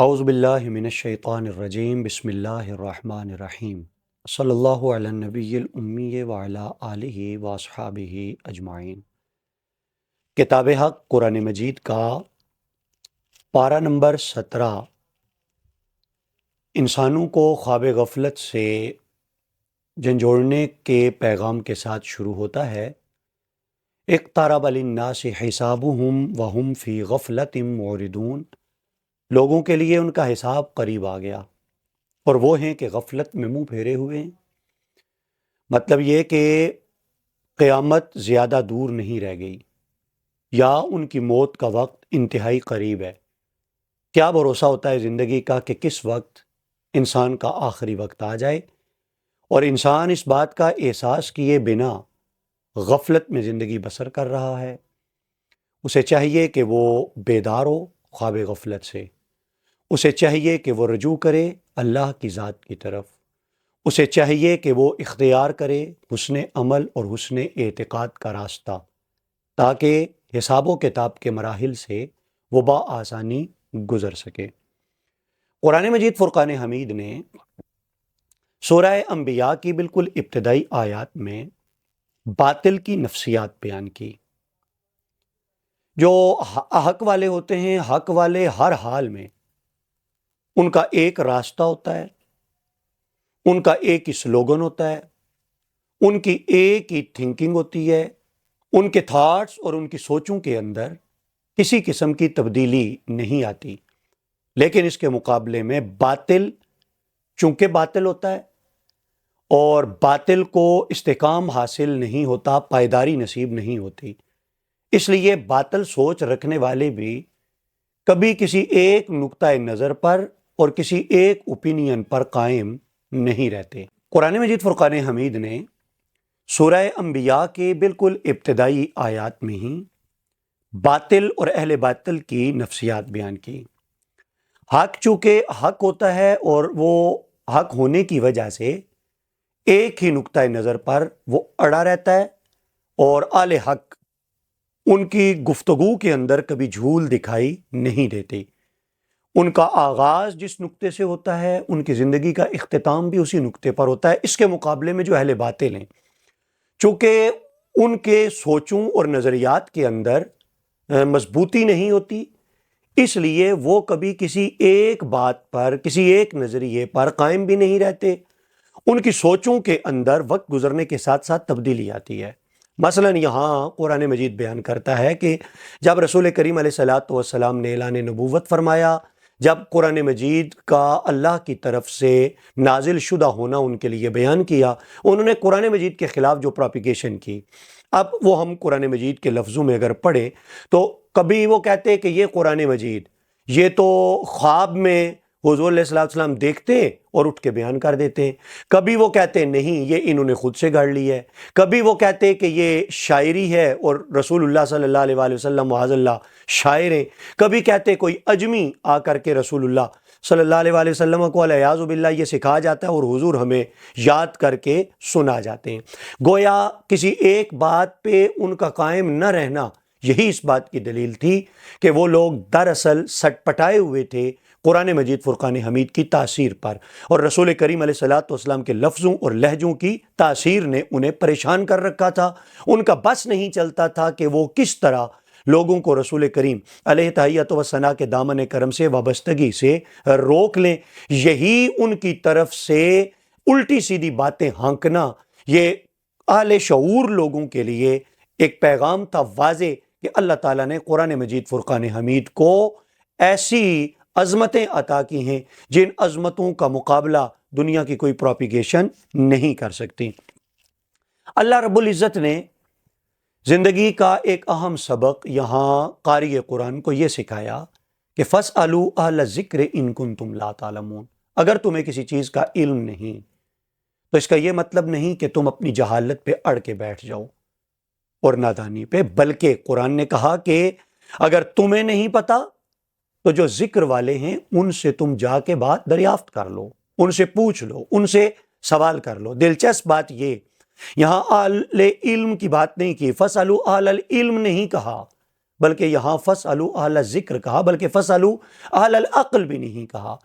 اعوذ باللہ من الشیطان الرجیم بسم اللہ الرحمن الرحیم صلی اللہ علی النبی الامی وعلی آلہ واصحابہ اجمعین۔ کتاب حق قرآن مجید کا پارہ نمبر 17 انسانوں کو خواب غفلت سے جھنجھوڑنے کے پیغام کے ساتھ شروع ہوتا ہے۔ اقترب للناس حسابهم وهم فی غفلۃ معرضون، لوگوں کے لیے ان کا حساب قریب آ گیا اور وہ ہیں کہ غفلت میں منہ پھیرے ہوئے ہیں۔ مطلب یہ کہ قیامت زیادہ دور نہیں رہ گئی یا ان کی موت کا وقت انتہائی قریب ہے۔ کیا بھروسہ ہوتا ہے زندگی کا کہ کس وقت انسان کا آخری وقت آ جائے، اور انسان اس بات کا احساس کیے بنا غفلت میں زندگی بسر کر رہا ہے۔ اسے چاہیے کہ وہ بیدار ہو خواب غفلت سے، اسے چاہیے کہ وہ رجوع کرے اللہ کی ذات کی طرف، اسے چاہیے کہ وہ اختیار کرے حسن عمل اور حسن اعتقاد کا راستہ، تاکہ حساب و کتاب کے مراحل سے وہ بآسانی گزر سکے۔ قرآن مجید فرقان حمید نے سورہ انبیاء کی بالکل ابتدائی آیات میں باطل کی نفسیات بیان کی۔ جو حق والے ہوتے ہیں، حق والے ہر حال میں ان کا ایک راستہ ہوتا ہے، ان کا ایک ہی سلوگن ہوتا ہے، ان کی ایک ہی تھنکنگ ہوتی ہے، ان کے تھاٹس اور ان کی سوچوں کے اندر کسی قسم کی تبدیلی نہیں آتی۔ لیکن اس کے مقابلے میں باطل چونکہ باطل ہوتا ہے اور باطل کو استحکام حاصل نہیں ہوتا، پائیداری نصیب نہیں ہوتی، اس لیے باطل سوچ رکھنے والے بھی کبھی کسی ایک نقطۂ نظر پر اور کسی ایک اوپینین پر قائم نہیں رہتے۔ قرآن مجید فرقان حمید نے سورہ انبیاء کے بالکل ابتدائی آیات میں ہی باطل اور اہل باطل کی نفسیات بیان کی۔ حق چونکہ حق ہوتا ہے اور وہ حق ہونے کی وجہ سے ایک ہی نقطۂ نظر پر وہ اڑا رہتا ہے، اور اہل حق ان کی گفتگو کے اندر کبھی جھول دکھائی نہیں دیتی۔ ان کا آغاز جس نقطے سے ہوتا ہے، ان کی زندگی کا اختتام بھی اسی نقطے پر ہوتا ہے۔ اس کے مقابلے میں جو اہل باطل ہیں، چونکہ ان کے سوچوں اور نظریات کے اندر مضبوطی نہیں ہوتی، اس لیے وہ کبھی کسی ایک بات پر، کسی ایک نظریے پر قائم بھی نہیں رہتے۔ ان کی سوچوں کے اندر وقت گزرنے کے ساتھ ساتھ تبدیلی آتی ہے۔ مثلا یہاں قرآن مجید بیان کرتا ہے کہ جب رسول کریم علیہ الصلوۃ والسلام نے اعلان نبوت فرمایا، جب قرآن مجید کا اللہ کی طرف سے نازل شدہ ہونا ان کے لیے بیان کیا، انہوں نے قرآن مجید کے خلاف جو پروپیگیشن کی، اب وہ ہم قرآن مجید کے لفظوں میں اگر پڑھیں تو کبھی وہ کہتے ہیں کہ یہ قرآن مجید یہ تو خواب میں حضور علیہ السلام دیکھتے اور اٹھ کے بیان کر دیتے ہیں، کبھی وہ کہتے ہیں نہیں یہ انہوں نے خود سے گڑھ لی ہے، کبھی وہ کہتے ہیں کہ یہ شاعری ہے اور رسول اللہ صلی اللہ علیہ وآلہ وسلم معاذ اللہ شاعر ہیں، کبھی کہتے ہیں کوئی اجمی آ کر کے رسول اللہ صلی اللہ علیہ وآلہ وسلم کو والعیاذ باللہ یہ سکھا جاتا ہے اور حضور ہمیں یاد کر کے سنا جاتے ہیں۔ گویا کسی ایک بات پہ ان کا قائم نہ رہنا یہی اس بات کی دلیل تھی کہ وہ لوگ دراصل سٹ پٹائے ہوئے تھے قرآن مجید فرقان حمید کی تاثیر پر، اور رسول کریم علیہ الصلوۃ والسلام کے لفظوں اور لہجوں کی تاثیر نے انہیں پریشان کر رکھا تھا۔ ان کا بس نہیں چلتا تھا کہ وہ کس طرح لوگوں کو رسول کریم علیہ تحیۃ و ثنا کے دامن کرم سے وابستگی سے روک لیں۔ یہی ان کی طرف سے الٹی سیدھی باتیں ہانکنا یہ اہل شعور لوگوں کے لیے ایک پیغام تھا واضح کہ اللہ تعالیٰ نے قرآن مجید فرقان حمید کو ایسی عظمتیں عطا کی ہیں جن عظمتوں کا مقابلہ دنیا کی کوئی پروپیگیشن نہیں کر سکتی۔ اللہ رب العزت نے زندگی کا ایک اہم سبق یہاں قاری قرآن کو یہ سکھایا کہ فَاسْأَلُوا أَهْلَ الذِّكْرِ إِن كُنتُمْ لَا تَعْلَمُونَ۔ اگر تمہیں کسی چیز کا علم نہیں تو اس کا یہ مطلب نہیں کہ تم اپنی جہالت پہ اڑ کے بیٹھ جاؤ اور نادانی پہ، بلکہ قرآن نے کہا کہ اگر تمہیں نہیں پتا تو جو ذکر والے ہیں ان سے تم جا کے بات دریافت کر لو، ان سے پوچھ لو، ان سے سوال کر لو۔ دلچسپ بات یہ، یہاں اہل علم کی بات نہیں کی، فَاسْأَلُوا أَهْلَ الْعِلْمِ نہیں کہا، بلکہ یہاں فَاسْأَلُوا أَهْلَ الذِّكْر کہا، بلکہ فَاسْأَلُوا أَهْلَ الْعَقْلِ بھی نہیں کہا۔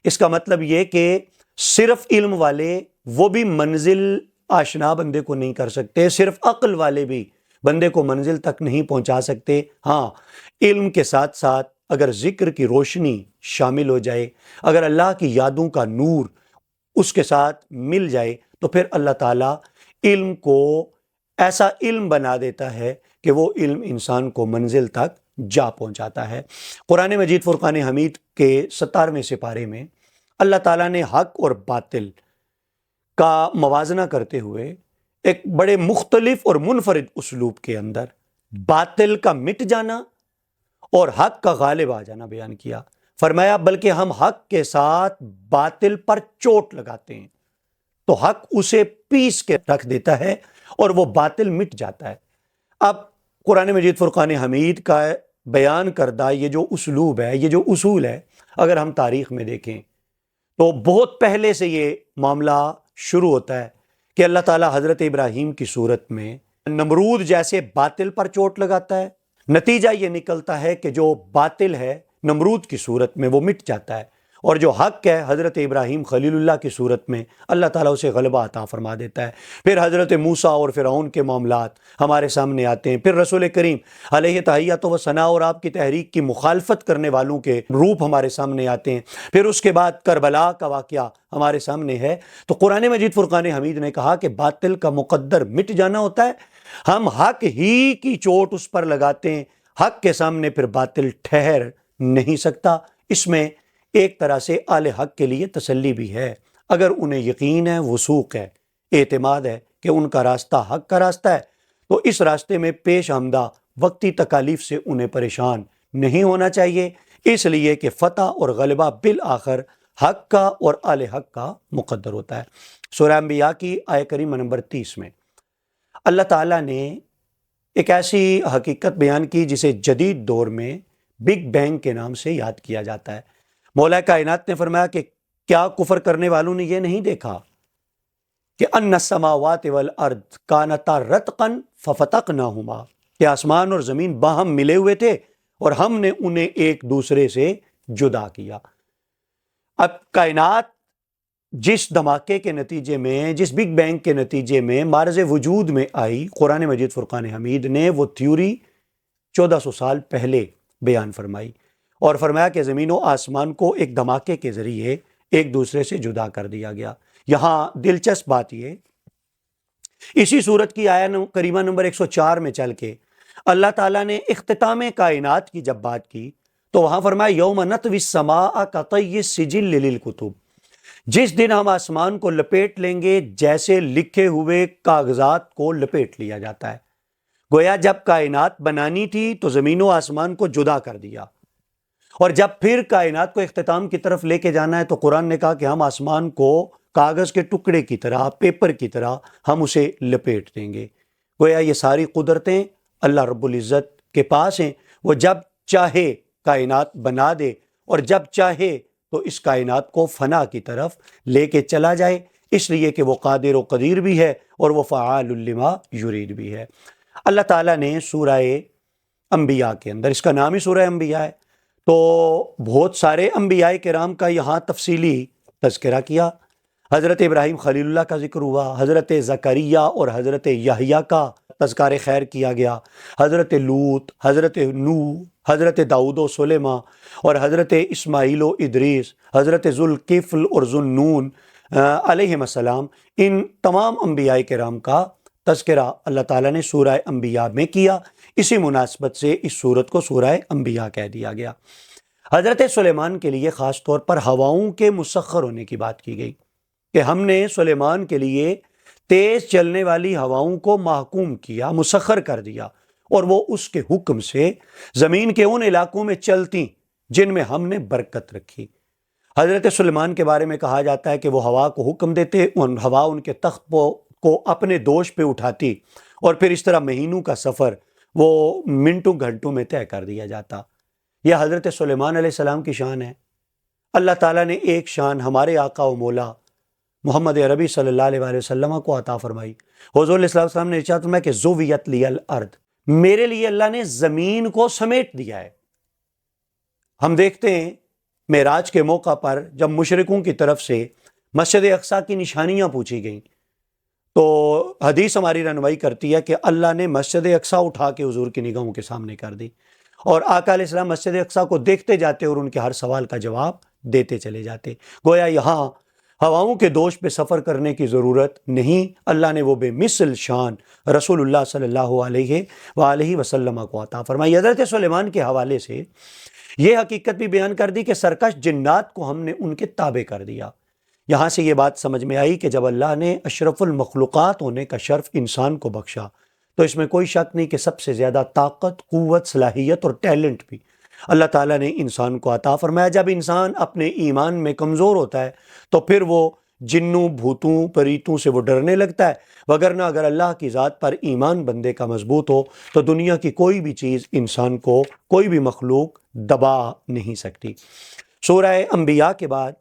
اس کا مطلب یہ کہ صرف علم والے وہ بھی منزل آشنا بندے کو نہیں کر سکتے، صرف عقل والے بھی بندے کو منزل تک نہیں پہنچا سکتے۔ ہاں، علم کے ساتھ ساتھ اگر ذکر کی روشنی شامل ہو جائے، اگر اللہ کی یادوں کا نور اس کے ساتھ مل جائے، تو پھر اللہ تعالیٰ علم کو ایسا علم بنا دیتا ہے کہ وہ علم انسان کو منزل تک جا پہنچاتا ہے۔ قرآن مجید فرقان حمید کے 17ویں سپارے میں اللہ تعالیٰ نے حق اور باطل کا موازنہ کرتے ہوئے ایک بڑے مختلف اور منفرد اسلوب کے اندر باطل کا مٹ جانا اور حق کا غالب آ جانا بیان کیا۔ فرمایا بلکہ ہم حق کے ساتھ باطل پر چوٹ لگاتے ہیں تو حق اسے پیس کے رکھ دیتا ہے اور وہ باطل مٹ جاتا ہے۔ اب قرآن مجید فرقان حمید کا بیان کردہ یہ جو اسلوب ہے، یہ جو اصول ہے، اگر ہم تاریخ میں دیکھیں تو بہت پہلے سے یہ معاملہ شروع ہوتا ہے کہ اللہ تعالیٰ حضرت ابراہیم کی صورت میں نمرود جیسے باطل پر چوٹ لگاتا ہے۔ نتیجہ یہ نکلتا ہے کہ جو باطل ہے نمرود کی صورت میں وہ مٹ جاتا ہے، اور جو حق ہے حضرت ابراہیم خلیل اللہ کی صورت میں اللہ تعالیٰ اسے غلبہ عطا فرما دیتا ہے۔ پھر حضرت موسیٰ اور فرعون کے معاملات ہمارے سامنے آتے ہیں، پھر رسول کریم علیہ تحیۃ و ثنا اور آپ کی تحریک کی مخالفت کرنے والوں کے روپ ہمارے سامنے آتے ہیں، پھر اس کے بعد کربلا کا واقعہ ہمارے سامنے ہے۔ تو قرآن مجید فرقان حمید نے کہا کہ باطل کا مقدر مٹ جانا ہوتا ہے، ہم حق ہی کی چوٹ اس پر لگاتے ہیں، حق کے سامنے پھر باطل ٹھہر نہیں سکتا۔ اس میں ایک طرح سے اہل حق کے لیے تسلی بھی ہے، اگر انہیں یقین ہے، وثوق ہے، اعتماد ہے کہ ان کا راستہ حق کا راستہ ہے، تو اس راستے میں پیش آمدہ وقتی تکالیف سے انہیں پریشان نہیں ہونا چاہیے، اس لیے کہ فتح اور غلبہ بالآخر حق کا اور اہل حق کا مقدر ہوتا ہے۔ سورہ انبیاء کی آیہ کریمہ نمبر 30 میں اللہ تعالیٰ نے ایک ایسی حقیقت بیان کی جسے جدید دور میں بگ بینگ کے نام سے یاد کیا جاتا ہے۔ مولا کائنات نے فرمایا کہ کیا کفر کرنے والوں نے یہ نہیں دیکھا کہ ان السماوات والارض کانتا رتقا ففتقناہما، کہ آسمان اور زمین باہم ملے ہوئے تھے اور ہم نے انہیں ایک دوسرے سے جدا کیا۔ اب کائنات جس دھماکے کے نتیجے میں، جس بگ بینگ کے نتیجے میں معرض وجود میں آئی، قرآن مجید فرقان حمید نے وہ تھیوری 1400 سال پہلے بیان فرمائی اور فرمایا کہ زمین و آسمان کو ایک دھماکے کے ذریعے ایک دوسرے سے جدا کر دیا گیا۔ یہاں دلچسپ بات یہ، اسی صورت کی آیہ کریمہ نمبر 104 میں چل کے اللہ تعالیٰ نے اختتام کائنات کی جب بات کی تو وہاں فرمایا یوم نطوی السماء کطی السجل للکتب، جس دن ہم آسمان کو لپیٹ لیں گے جیسے لکھے ہوئے کاغذات کو لپیٹ لیا جاتا ہے۔ گویا جب کائنات بنانی تھی تو زمین و آسمان کو جدا کر دیا، اور جب پھر کائنات کو اختتام کی طرف لے کے جانا ہے تو قرآن نے کہا کہ ہم آسمان کو کاغذ کے ٹکڑے کی طرح، پیپر کی طرح ہم اسے لپیٹ دیں گے۔ گویا یہ ساری قدرتیں اللہ رب العزت کے پاس ہیں، وہ جب چاہے کائنات بنا دے اور جب چاہے تو اس کائنات کو فنا کی طرف لے کے چلا جائے، اس لیے کہ وہ قادر و قدیر بھی ہے اور وہ فعال لما یرید بھی ہے۔ اللہ تعالیٰ نے سورہ انبیاء کے اندر، اس کا نام ہی سورہ انبیاء ہے، تو بہت سارے انبیاء کرام کا یہاں تفصیلی تذکرہ کیا۔ حضرت ابراہیم خلیل اللہ کا ذکر ہوا، حضرت زکریا اور حضرت یحییٰ کا تذکار خیر کیا گیا، حضرت لوط، حضرت نوح، حضرت داؤد و سلیمان اور حضرت اسماعیل و ادریس، حضرت ذوالکفل اور ذوالنون علیہم السلام، ان تمام انبیاء کرام کا تذکرہ اللہ تعالیٰ نے سورہ انبیاء میں کیا۔ اسی مناسبت سے اس سورت کو سورہ انبیاء کہہ دیا گیا۔ حضرت سلیمان کے لیے خاص طور پر ہواؤں کے مسخر ہونے کی بات کی گئی کہ ہم نے سلیمان کے لیے تیز چلنے والی ہواؤں کو محکوم کیا، مسخر کر دیا، اور وہ اس کے حکم سے زمین کے ان علاقوں میں چلتی جن میں ہم نے برکت رکھی۔ حضرت سلیمان کے بارے میں کہا جاتا ہے کہ وہ ہوا کو حکم دیتے، ہوا ان کے تخت کو اپنے دوش پہ اٹھاتی اور پھر اس طرح مہینوں کا سفر وہ منٹوں گھنٹوں میں طے کر دیا جاتا۔ یہ حضرت سلیمان علیہ السلام کی شان ہے۔ اللہ تعالیٰ نے ایک شان ہمارے آقا و مولا محمد عربی صلی اللہ علیہ وآلہ وسلم کو عطا فرمائی۔ حضور علیہ السلام نے ارشاد فرمایا کہ زویت لی الارض، میرے لیے اللہ نے زمین کو سمیٹ دیا ہے۔ ہم دیکھتے ہیں معراج کے موقع پر جب مشرکوں کی طرف سے مسجد اقصیٰ کی نشانیاں پوچھی گئیں تو حدیث ہماری رہنمائی کرتی ہے کہ اللہ نے مسجد اقصیٰ اٹھا کے حضور کی نگاہوں کے سامنے کر دی، اور آقا علیہ السلام مسجد اقصیٰ کو دیکھتے جاتے اور ان کے ہر سوال کا جواب دیتے چلے جاتے، گویا یہاں ہواؤں کے دوش پہ سفر کرنے کی ضرورت نہیں، اللہ نے وہ بے مثل شان رسول اللہ صلی اللہ علیہ وآلہ وسلم کو عطا فرمائی۔ حضرت سلیمان کے حوالے سے یہ حقیقت بھی بیان کر دی کہ سرکش جنات کو ہم نے ان کے تابع کر دیا۔ یہاں سے یہ بات سمجھ میں آئی کہ جب اللہ نے اشرف المخلوقات ہونے کا شرف انسان کو بخشا تو اس میں کوئی شک نہیں کہ سب سے زیادہ طاقت، قوت، صلاحیت اور ٹیلنٹ بھی اللہ تعالیٰ نے انسان کو عطا فرمایا۔ جب انسان اپنے ایمان میں کمزور ہوتا ہے تو پھر وہ جنوں، بھوتوں، پریتوں سے وہ ڈرنے لگتا ہے، وگرنہ اگر اللہ کی ذات پر ایمان بندے کا مضبوط ہو تو دنیا کی کوئی بھی چیز انسان کو، کوئی بھی مخلوق دبا نہیں سکتی۔ سورہ انبیاء کے بعد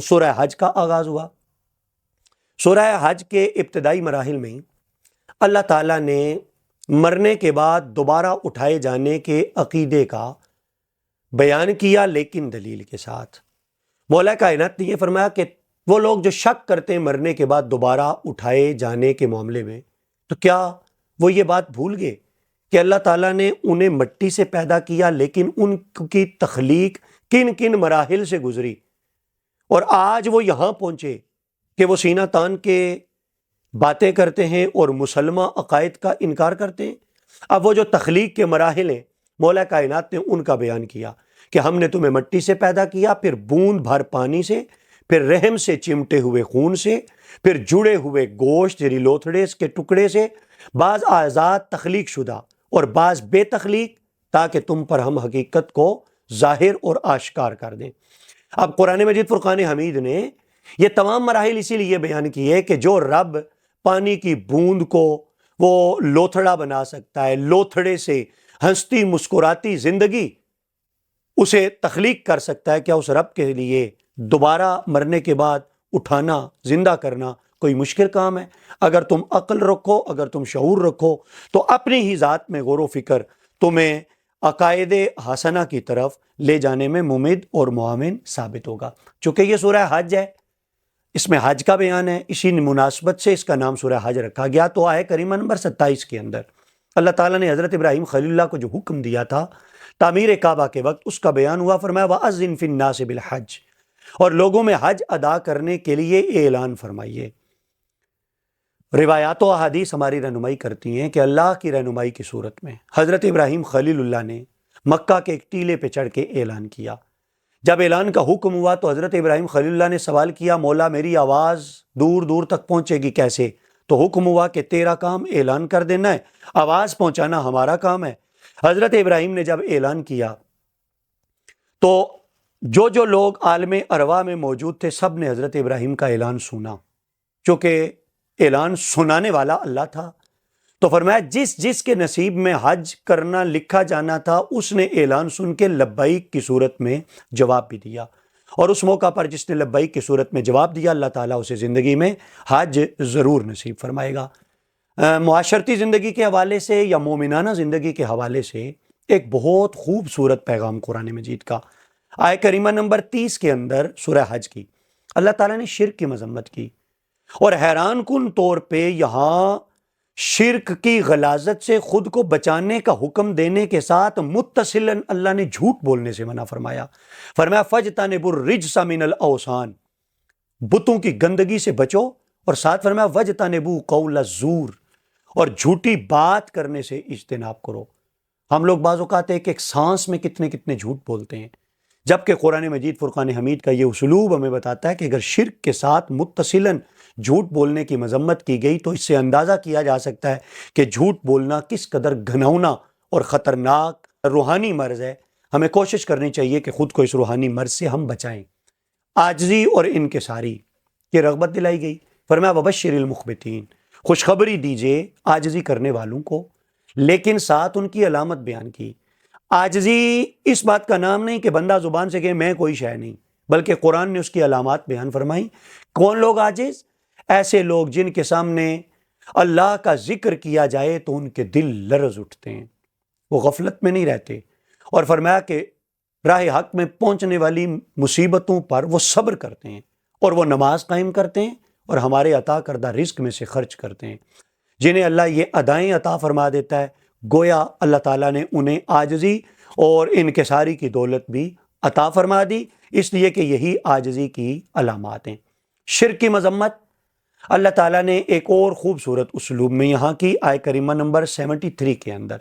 سورہ حج کا آغاز ہوا۔ سورہ حج کے ابتدائی مراحل میں اللہ تعالیٰ نے مرنے کے بعد دوبارہ اٹھائے جانے کے عقیدے کا بیان کیا، لیکن دلیل کے ساتھ۔ مولا کائنات نے یہ فرمایا کہ وہ لوگ جو شک کرتے ہیں مرنے کے بعد دوبارہ اٹھائے جانے کے معاملے میں، تو کیا وہ یہ بات بھول گئے کہ اللہ تعالیٰ نے انہیں مٹی سے پیدا کیا، لیکن ان کی تخلیق کن کن مراحل سے گزری، اور آج وہ یہاں پہنچے کہ وہ سینہ تان کے باتیں کرتے ہیں اور مسلمہ عقائد کا انکار کرتے ہیں۔ اب وہ جو تخلیق کے مراحل ہیں، مولا کائنات نے ان کا بیان کیا کہ ہم نے تمہیں مٹی سے پیدا کیا، پھر بوند بھر پانی سے، پھر رحم سے چمٹے ہوئے خون سے، پھر جڑے ہوئے گوشت یعنی لوتھڑے کے ٹکڑے سے، بعض اعضاء تخلیق شدہ اور بعض بے تخلیق، تاکہ تم پر ہم حقیقت کو ظاہر اور آشکار کر دیں۔ اب قرآن مجید فرقان حمید نے یہ تمام مراحل اسی لیے بیان کیے کہ جو رب پانی کی بوند کو وہ لوتھڑا بنا سکتا ہے، لوتھڑے سے ہنستی مسکراتی زندگی اسے تخلیق کر سکتا ہے، کیا اس رب کے لیے دوبارہ مرنے کے بعد اٹھانا، زندہ کرنا کوئی مشکل کام ہے؟ اگر تم عقل رکھو، اگر تم شعور رکھو تو اپنی ہی ذات میں غور و فکر تمہیں عقائد حسنہ کی طرف لے جانے میں ممد اور معاون ثابت ہوگا۔ چونکہ یہ سورہ حج ہے، اس میں حج کا بیان ہے، اسی مناسبت سے اس کا نام سورہ حج رکھا گیا۔ تو آیت کریمہ نمبر 27 کے اندر اللہ تعالیٰ نے حضرت ابراہیم خلیل اللہ کو جو حکم دیا تھا تعمیر کعبہ کے وقت، اس کا بیان ہوا۔ فرمایا وَأَذِّن فِي النَّاسِ بِالْحَجِّ، اور لوگوں میں حج ادا کرنے کے لیے اعلان فرمائیے۔ روایات و احادیث ہماری رہنمائی کرتی ہیں کہ اللہ کی رہنمائی کی صورت میں حضرت ابراہیم خلیل اللہ نے مکہ کے ایک ٹیلے پہ چڑھ کے اعلان کیا۔ جب اعلان کا حکم ہوا تو حضرت ابراہیم خلیل اللہ نے سوال کیا، مولا میری آواز دور دور تک پہنچے گی کیسے؟ تو حکم ہوا کہ تیرا کام اعلان کر دینا ہے، آواز پہنچانا ہمارا کام ہے۔ حضرت ابراہیم نے جب اعلان کیا تو جو لوگ عالم ارواح میں موجود تھے سب نے حضرت ابراہیم کا اعلان سنا، چونکہ اعلان سنانے والا اللہ تھا۔ تو فرمایا جس کے نصیب میں حج کرنا لکھا جانا تھا اس نے اعلان سن کے لبیک کی صورت میں جواب بھی دیا، اور اس موقع پر جس نے لبیک کی صورت میں جواب دیا اللہ تعالیٰ اسے زندگی میں حج ضرور نصیب فرمائے گا۔ معاشرتی زندگی کے حوالے سے یا مومنانہ زندگی کے حوالے سے ایک بہت خوبصورت پیغام قرآن مجید کا آیت کریمہ نمبر 30 کے اندر سورہ حج کی اللہ تعالیٰ نے شرک کی مذمت کی، اور حیران کن طور پہ یہاں شرک کی غلاظت سے خود کو بچانے کا حکم دینے کے ساتھ متصلاً اللہ نے جھوٹ بولنے سے منع فرمایا۔ فرمایا فَاجْتَنِبُوا الرِّجْسَ مِنَ الْأَوْثَانِ، بتوں کی گندگی سے بچو، اور ساتھ فرمایا وَاجْتَنِبُوا قَوْلَ الزُّورِ، اور جھوٹی بات کرنے سے اجتناب کرو۔ ہم لوگ بعض اوقات ایک سانس میں کتنے جھوٹ بولتے ہیں، جبکہ قرآن مجید فرقان حمید کا یہ اسلوب ہمیں بتاتا ہے کہ اگر شرک کے ساتھ متصلاً جھوٹ بولنے کی مذمت کی گئی تو اس سے اندازہ کیا جا سکتا ہے کہ جھوٹ بولنا کس قدر گھناؤنا اور خطرناک روحانی مرض ہے۔ ہمیں کوشش کرنی چاہیے کہ خود کو اس روحانی مرض سے ہم بچائیں۔ عاجزی اور انکساری کی رغبت دلائی گئی۔ فرمایا وبشر المخبتین، خوشخبری دیجئے عاجزی کرنے والوں کو، لیکن ساتھ ان کی علامت بیان کی۔ عاجزی اس بات کا نام نہیں کہ بندہ زبان سے کہے میں کوئی شے نہیں، بلکہ قرآن نے اس کی علامات بیان فرمائی۔ کون لوگ عاجز؟ ایسے لوگ جن کے سامنے اللہ کا ذکر کیا جائے تو ان کے دل لرز اٹھتے ہیں، وہ غفلت میں نہیں رہتے۔ اور فرمایا کہ راہ حق میں پہنچنے والی مصیبتوں پر وہ صبر کرتے ہیں اور وہ نماز قائم کرتے ہیں اور ہمارے عطا کردہ رزق میں سے خرچ کرتے ہیں۔ جنہیں اللہ یہ ادائیں عطا فرما دیتا ہے، گویا اللہ تعالیٰ نے انہیں عاجزی اور انکساری کی دولت بھی عطا فرما دی، اس لیے کہ یہی عاجزی کی علامات ہیں۔ شرک کی مذمت اللہ تعالیٰ نے ایک اور خوبصورت اسلوب میں یہاں کی آیہ کریمہ نمبر 73 کے اندر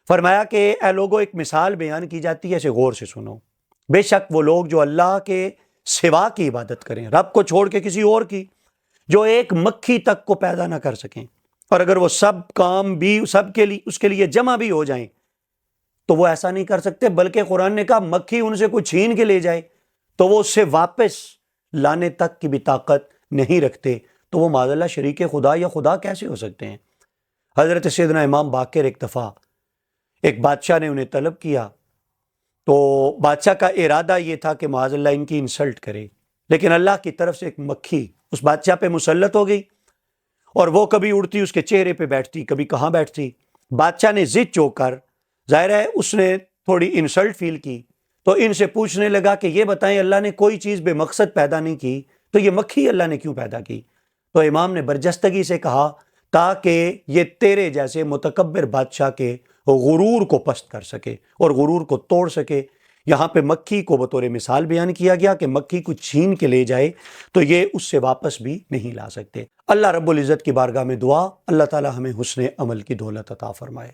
فرمایا کہ اے لوگوں، ایک مثال بیان کی جاتی ہے، اسے غور سے سنو۔ بے شک وہ لوگ جو اللہ کے سوا کی عبادت کریں، رب کو چھوڑ کے کسی اور کی، جو ایک مکھی تک کو پیدا نہ کر سکیں، اور اگر وہ سب کام بھی سب کے لیے اس کے لیے جمع بھی ہو جائیں تو وہ ایسا نہیں کر سکتے، بلکہ قرآن نے کہا مکھی ان سے کوئی چھین کے لے جائے تو وہ اس سے واپس لانے تک کی بھی طاقت نہیں رکھتے، تو وہ معاذ اللہ شریک خدا یا خدا کیسے ہو سکتے ہیں؟ حضرت سیدنا امام باقر ایک دفعہ ایک بادشاہ نے انہیں طلب کیا، تو بادشاہ کا ارادہ یہ تھا کہ معاذ اللہ ان کی انسلٹ کرے، لیکن اللہ کی طرف سے ایک مکھی اس بادشاہ پہ مسلط ہو گئی، اور وہ کبھی اڑتی اس کے چہرے پہ بیٹھتی، کبھی کہاں بیٹھتی۔ بادشاہ نے ضد چوک کر، ظاہر ہے اس نے تھوڑی انسلٹ فیل کی، تو ان سے پوچھنے لگا کہ یہ بتائیں اللہ نے کوئی چیز بے مقصد پیدا نہیں کی، تو یہ مکھی اللہ نے کیوں پیدا کی؟ تو امام نے برجستگی سے کہا تاکہ یہ تیرے جیسے متکبر بادشاہ کے غرور کو پست کر سکے اور غرور کو توڑ سکے۔ یہاں پہ مکھی کو بطور مثال بیان کیا گیا کہ مکھی کو چھین کے لے جائے تو یہ اس سے واپس بھی نہیں لا سکتے۔ اللہ رب العزت کی بارگاہ میں دعا، اللہ تعالی ہمیں حسن عمل کی دولت عطا فرمائے۔